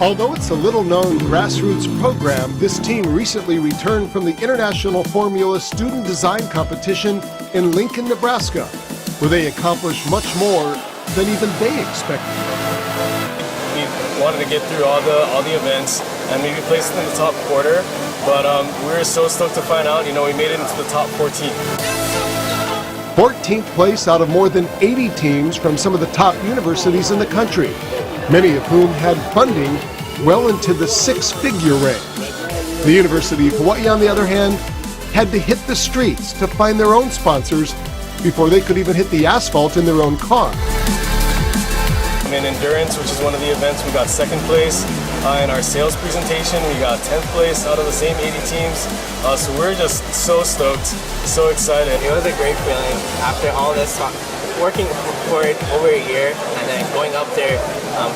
Although it's a little-known grassroots program, this team recently returned from the International Formula Student Design Competition in Lincoln, Nebraska, where they accomplished much more than even they expected. We wanted to get through all the events and maybe place it in the top quarter, but we were so stoked to find out, we made it into the top 14. 14th place out of more than 80 teams from some of the top universities in the country, many of whom had funding well into the six-figure range. The University of Hawaii, on the other hand, had to hit the streets to find their own sponsors before they could even hit the asphalt in their own car. In endurance, which is one of the events, we got second place. In our sales presentation, we got 10th place out of the same 80 teams. So we're just so stoked, so excited. It was a great feeling after all this working for it over a year and then going up there,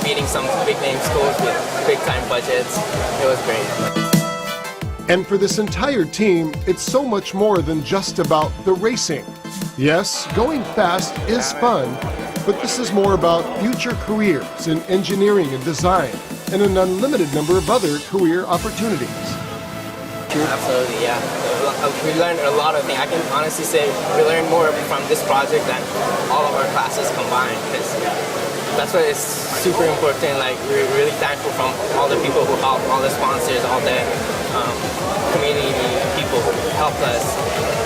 beating some big name schools with big time budgets. It was great. And for this entire team, it's so much more than just about the racing. Yes, going fast is fun, but this is more about future careers in engineering and design and an unlimited number of other career opportunities. Absolutely, yeah. We learned a lot of things. I can honestly say we learned more from this project than all of our classes combined, because that's why it's super important. Like, we're really thankful from all the people who helped, all the sponsors, all the community people who helped us,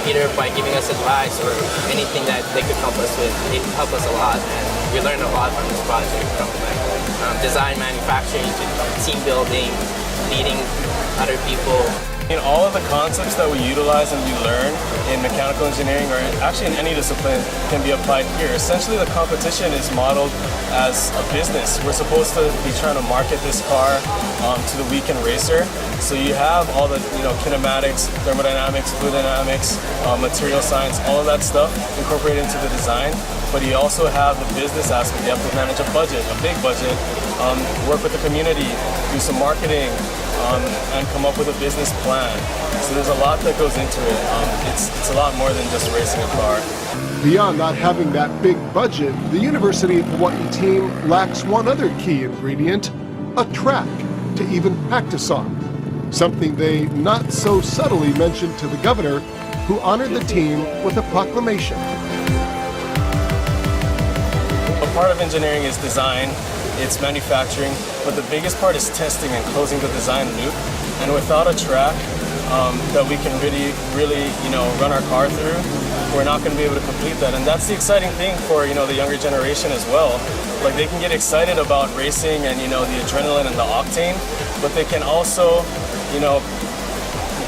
either by giving us advice or anything that they could help us with. It helped us a lot, and we learned a lot from this project, from design, manufacturing, to team building, leading other people. All of the concepts that we utilize and we learn in mechanical engineering, or actually in any discipline, can be applied here. Essentially, the competition is modeled as a business. We're supposed to be trying to market this car to the weekend racer. So you have all the kinematics, thermodynamics, fluid dynamics, material science, all of that stuff incorporated into the design. But you also have the business aspect. You have to manage a budget, a big budget, work with the community, do some marketing, and come up with a business plan. So there's a lot that goes into it. It's a lot more than just racing a car. Beyond not having that big budget, the University of Hawaii team lacks one other key ingredient, a track to even practice on. Something they not so subtly mentioned to the governor, who honored the team with a proclamation. A part of engineering is design. It's manufacturing, but the biggest part is testing and closing the design loop. And without a track that we can really run our car through, we're not going to be able to complete that. And that's the exciting thing for the younger generation as well. Like, they can get excited about racing and the adrenaline and the octane, but they can also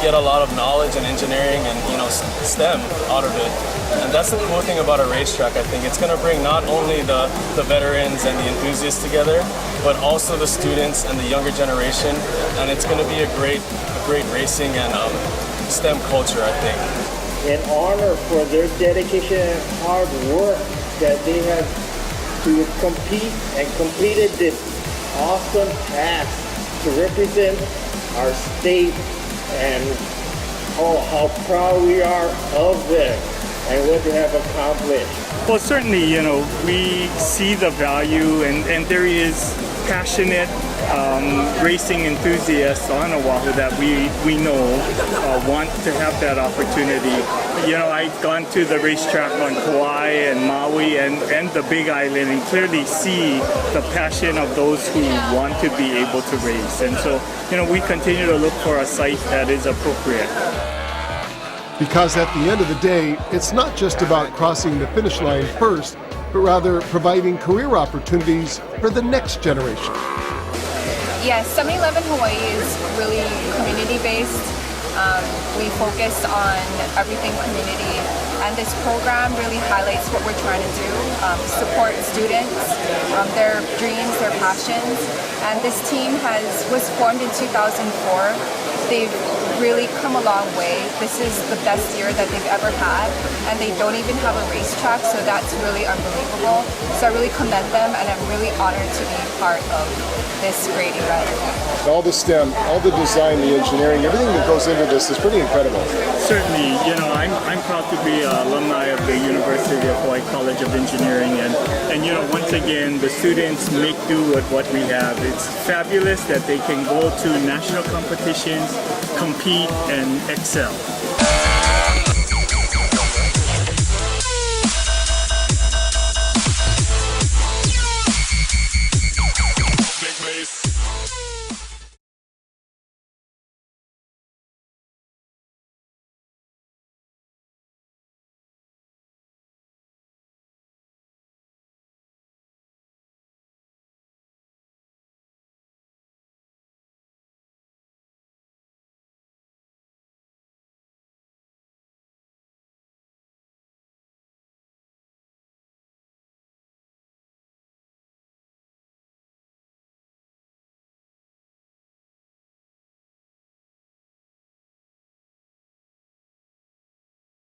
get a lot of knowledge and engineering and STEM out of it. And that's the cool thing about a racetrack. I think it's going to bring not only the veterans and the enthusiasts together, but also the students and the younger generation. And it's going to be a great racing and STEM culture, I think. In honor for their dedication and hard work that they have to compete and completed this awesome task to represent our state, and how proud we are of them and what they have accomplished. Well, certainly, we see the value, and there is passionate racing enthusiasts on Oahu that we know want to have that opportunity. I've gone to the racetrack on Kauai and Maui and the Big Island, and clearly see the passion of those who want to be able to race. And so, we continue to look for a site that is appropriate. Because at the end of the day, it's not just about crossing the finish line first, but rather providing career opportunities for the next generation. Yes, 7-Eleven Hawaii is really community-based. We focus on everything community, and this program really highlights what we're trying to do, support students, their dreams, their passions. And this team was formed in 2004. They've really come a long way. This is the best year that they've ever had, and they don't even have a racetrack, so that's really unbelievable. So I really commend them, and I'm really honored to be part of this great event. All the STEM, all the design, the engineering, everything that goes into this is pretty incredible. certainly, I'm proud to be an alumni of the University of Hawaii College of Engineering, and once again, the students make do with what we have. It's fabulous that they can go to national competitions, compete, and excel.